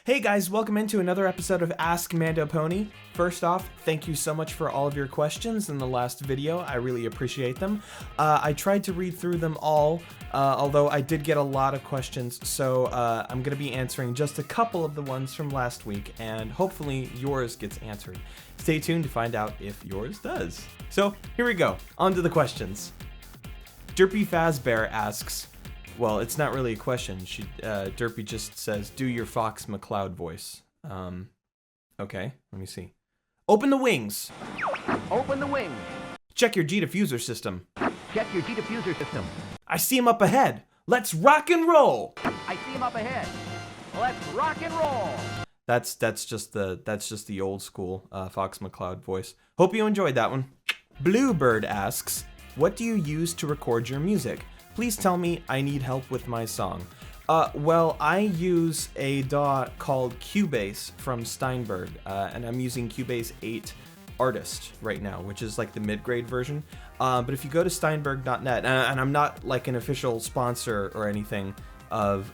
Hey guys, welcome into another episode of Ask Mandopony. First off, thank you so much for all of your questions in the last video. I really appreciate them. I tried to read through them all, although I did get a lot of questions, so I'm going to be answering just a couple of the ones from last week, and hopefully yours gets answered. Stay tuned to find out if yours does. So here we go, on to the questions. Derpy Fazbear asks, well, it's not really a question. Derpy just says, do your Fox McCloud voice. Okay, let me see. Open the wings. Open the wings. Check your G diffuser system. Check your G diffuser system. I see him up ahead. Let's rock and roll. I see him up ahead. Let's rock and roll. That's just the old school Fox McCloud voice. Hope you enjoyed that one. Bluebird asks, what do you use to record your music? Please tell me, I need help with my song. Well, I use a DAW called Cubase from Steinberg, and I'm using Cubase 8 Artist right now, which is like the mid-grade version. But if you go to steinberg.net, and I'm not like an official sponsor or anything of,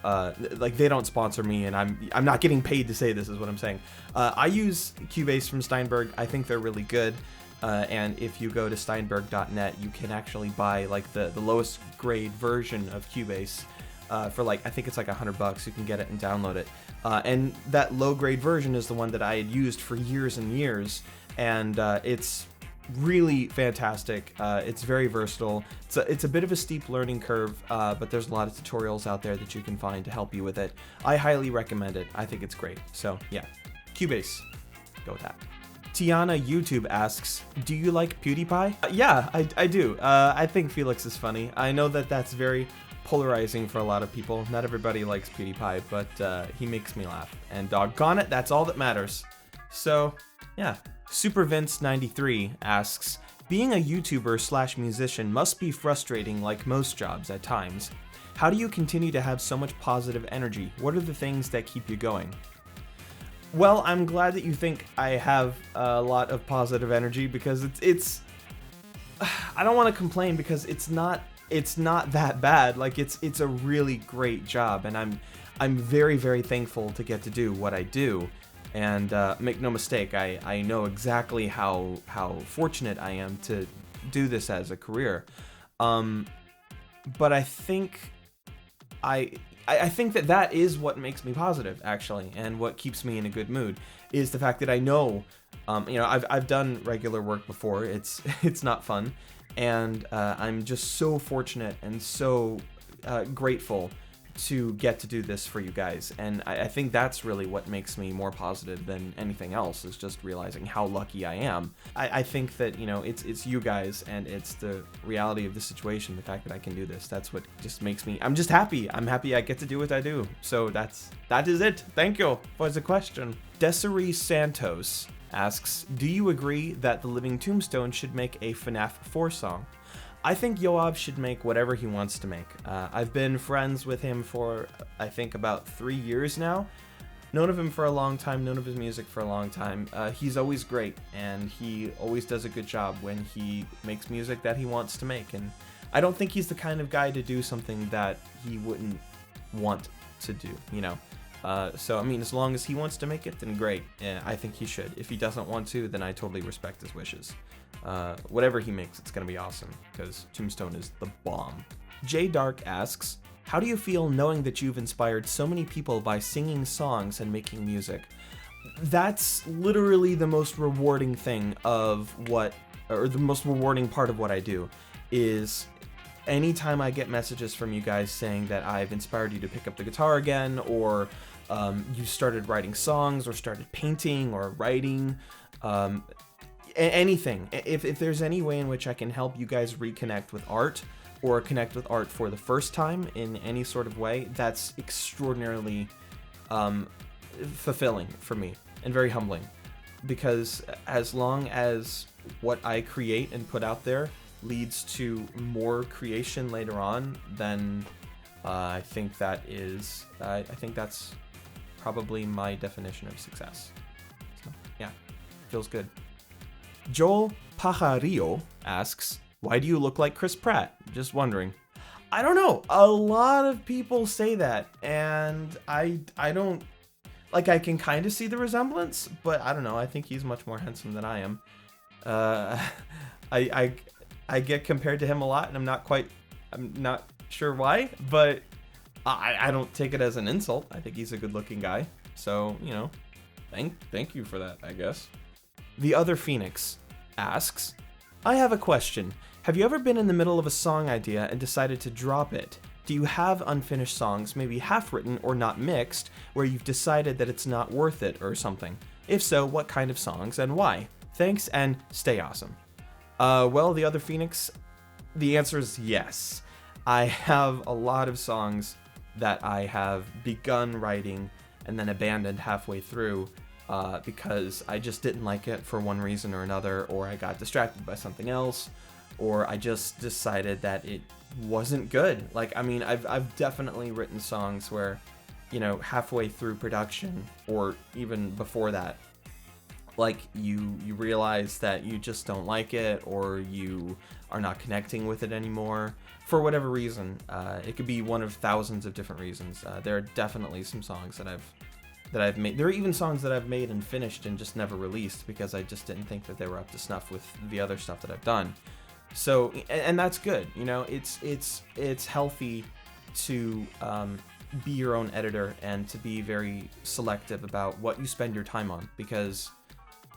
like they don't sponsor me, and I'm not getting paid to say this is what I'm saying. I use Cubase from Steinberg. I think they're really good. And if you go to steinberg.net, you can actually buy like the lowest grade version of Cubase for like, I think it's like $100. You can get it and download it. And that low grade version is the one that I had used for years and years. And it's really fantastic. It's very versatile. It's a bit of a steep learning curve, but there's a lot of tutorials out there that you can find to help you with it. I highly recommend it. I think it's great. So yeah, Cubase, go with that. Tiana YouTube asks, do you like PewDiePie? Yeah, I do. I think Felix is funny. I know that that's very polarizing for a lot of people. Not everybody likes PewDiePie, but he makes me laugh. And doggone it, that's all that matters. So, yeah. SuperVince93 asks, being a YouTuber / musician must be frustrating like most jobs at times. How do you continue to have so much positive energy? What are the things that keep you going? Well, I'm glad that you think I have a lot of positive energy because it's I don't want to complain because it's not that bad. Like it's a really great job, and I'm very, very thankful to get to do what I do. And make no mistake, I know exactly how fortunate I am to do this as a career. But I think I think that is what makes me positive, actually, and what keeps me in a good mood is the fact that I know, I've done regular work before. It's not fun, and I'm just so fortunate and so grateful to get to do this for you guys. And I think that's really what makes me more positive than anything else, is just realizing how lucky I am. I think that, it's you guys, and it's the reality of the situation, the fact that I can do this. That's what just makes me, I'm just happy. I'm happy I get to do what I do. So that is it. Thank you for the question. Desiree Santos asks, do you agree that the Living Tombstone should make a FNAF 4 song? I think Yoav should make whatever he wants to make. I've been friends with him for, I think, about 3 years now. Known of him for a long time, known of his music for a long time. He's always great, and he always does a good job when he makes music that he wants to make. And I don't think he's the kind of guy to do something that he wouldn't want to do, So, I mean, as long as he wants to make it, then great. I think he should. If he doesn't want to, then I totally respect his wishes. Whatever he makes, it's gonna be awesome, because Tombstone is the bomb. J Dark asks, how do you feel knowing that you've inspired so many people by singing songs and making music? That's literally the most rewarding thing the most rewarding part of what I do, is anytime I get messages from you guys saying that I've inspired you to pick up the guitar again, or you started writing songs, or started painting, or writing, anything. If there's any way in which I can help you guys reconnect with art, or connect with art for the first time in any sort of way, that's extraordinarily fulfilling for me and very humbling. Because as long as what I create and put out there leads to more creation later on, then I think that's probably my definition of success. So yeah, feels good. Joel Pajarillo asks, why do you look like Chris Pratt? Just wondering. I don't know. A lot of people say that, and I don't like I can kind of see the resemblance, but I don't know. I think he's much more handsome than I am. I get compared to him a lot, and I'm not sure why, but I don't take it as an insult. I think he's a good-looking guy. So, you know, thank you for that, I guess. The Other Phoenix asks, I have a question. Have you ever been in the middle of a song idea and decided to drop it? Do you have unfinished songs, maybe half written or not mixed, where you've decided that it's not worth it or something? If so, what kind of songs and why? Thanks and stay awesome. Well, The Other Phoenix, the answer is yes. I have a lot of songs that I have begun writing and then abandoned halfway through because I just didn't like it for one reason or another, or I got distracted by something else, or I just decided that it wasn't good. Like, I mean, I've definitely written songs where, you know, halfway through production or even before that, like you realize that you just don't like it, or you are not connecting with it anymore for whatever reason. It could be one of thousands of different reasons. There are definitely some songs that I've made. There are even songs that I've made and finished and just never released because I just didn't think that they were up to snuff with the other stuff that I've done. So, and that's good. You know, it's healthy to be your own editor and to be very selective about what you spend your time on, because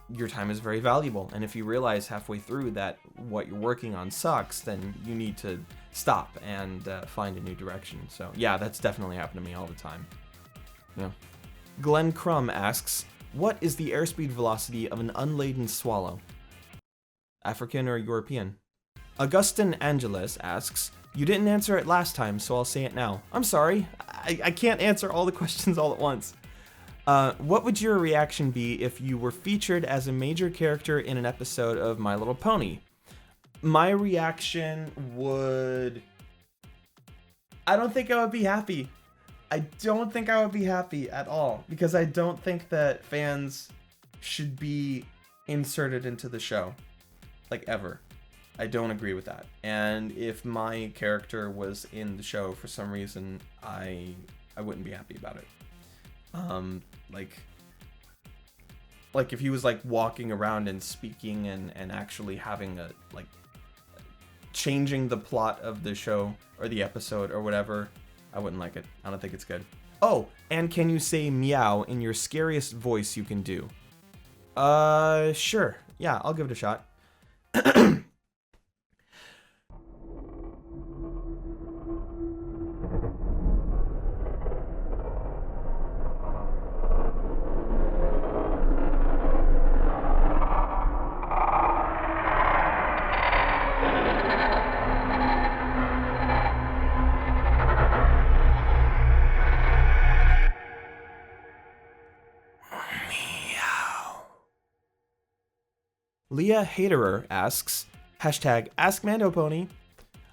your time is very valuable. And if you realize halfway through that what you're working on sucks, then you need to stop and find a new direction. So yeah, that's definitely happened to me all the time. Yeah. Glenn Crum asks, what is the airspeed velocity of an unladen swallow? African or European? Augustin Angeles asks, you didn't answer it last time, so I'll say it now. I'm sorry, I can't answer all the questions all at once. What would your reaction be if you were featured as a major character in an episode of My Little Pony? My reaction would... I don't think I would be happy. I don't think I would be happy at all, because I don't think that fans should be inserted into the show, like, ever. I don't agree with that. And if my character was in the show for some reason, I wouldn't be happy about it. Like if he was like walking around and speaking and actually having a, like, changing the plot of the show or the episode or whatever, I wouldn't like it. I don't think it's good. Oh, and can you say meow in your scariest voice you can do? Sure. Yeah, I'll give it a shot. Leah Haterer asks, hashtag Ask Mandopony,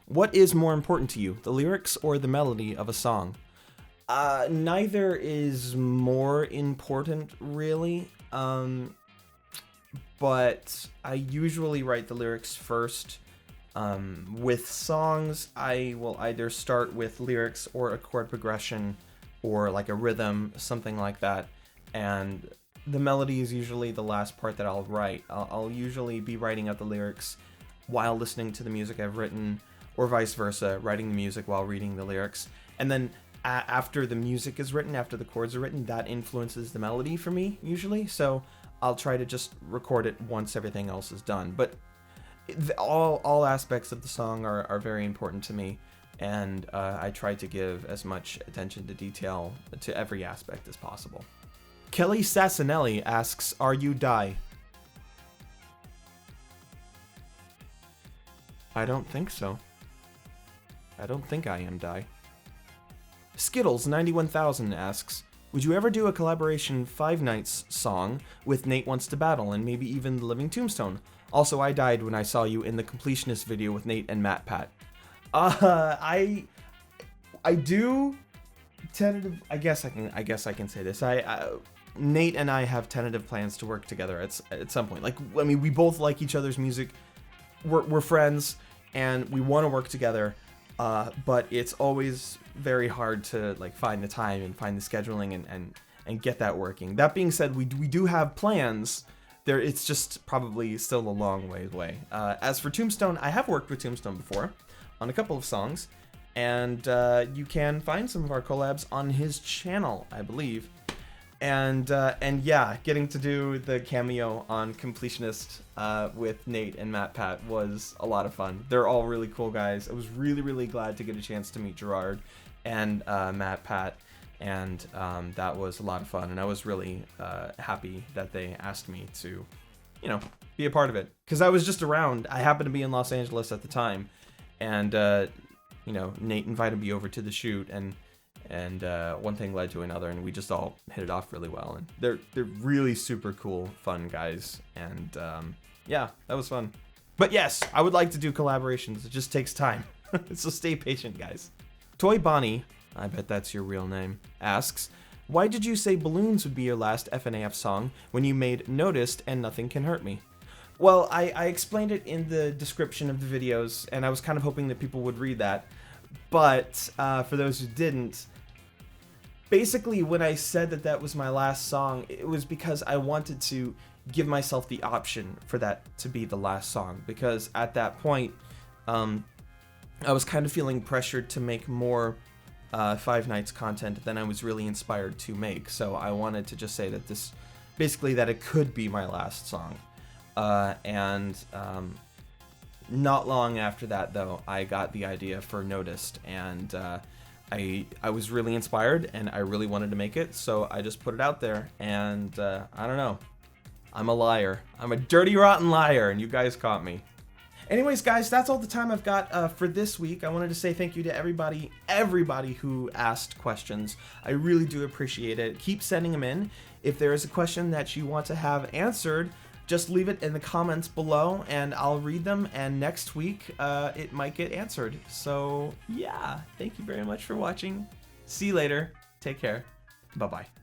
what is more important to you, the lyrics or the melody of a song? Neither is more important, really, but I usually write the lyrics first. With songs, I will either start with lyrics or a chord progression or like a rhythm, something like that, and the melody is usually the last part that I'll write. I'll usually be writing out the lyrics while listening to the music I've written, or vice versa, writing the music while reading the lyrics. And then after the music is written, after the chords are written, that influences the melody for me, usually. So I'll try to just record it once everything else is done. But all aspects of the song are very important to me, and I try to give as much attention to detail to every aspect as possible. Kelly Sassanelli asks, are you Die? I don't think so. I don't think I am Die. Skittles 91000 asks, would you ever do a collaboration Five Nights song with Nate Wants to Battle and maybe even The Living Tombstone? Also, I died when I saw you in the Completionist video with Nate and Matt Pat. I do tentative. I guess I can say this. Nate and I have tentative plans to work together at some point. Like, I mean, we both like each other's music. We're friends, and we want to work together. But it's always very hard to like find the time and find the scheduling, and and get that working. That being said, we do have plans. It's just probably still a long way away. As for Tombstone, I have worked with Tombstone before on a couple of songs, and you can find some of our collabs on his channel, I believe. And yeah, getting to do the cameo on Completionist with Nate and Matt Pat was a lot of fun. They're all really cool guys. I was really glad to get a chance to meet Gerard and Matt Pat, and that was a lot of fun. And I was really happy that they asked me to, you know, be a part of it, because I was just around. I happened to be in Los Angeles at the time, and you know, Nate invited me over to the shoot, and one thing led to another, and we just all hit it off really well. And they're really super cool, fun guys, and yeah, that was fun. But yes, I would like to do collaborations. It just takes time. So stay patient, guys. Toy Bonnie, I bet that's your real name, asks, why did you say Balloons would be your last FNAF song when you made Noticed and Nothing Can Hurt Me? Well, I explained it in the description of the videos, and I was kind of hoping that people would read that. But for those who didn't, basically, when I said that that was my last song, it was because I wanted to give myself the option for that to be the last song. Because at that point, I was kind of feeling pressured to make more Five Nights content than I was really inspired to make. So I wanted to just say that basically that it could be my last song. Not long after that, though, I got the idea for Noticed, and I was really inspired, and I really wanted to make it, so I just put it out there, and I don't know. I'm a liar. I'm a dirty, rotten liar, and you guys caught me. Anyways, guys, that's all the time I've got for this week. I wanted to say thank you to everybody who asked questions. I really do appreciate it. Keep sending them in. If there is a question that you want to have answered, just leave it in the comments below, and I'll read them, and next week it might get answered. So yeah, thank you very much for watching. See you later. Take care. Bye-bye.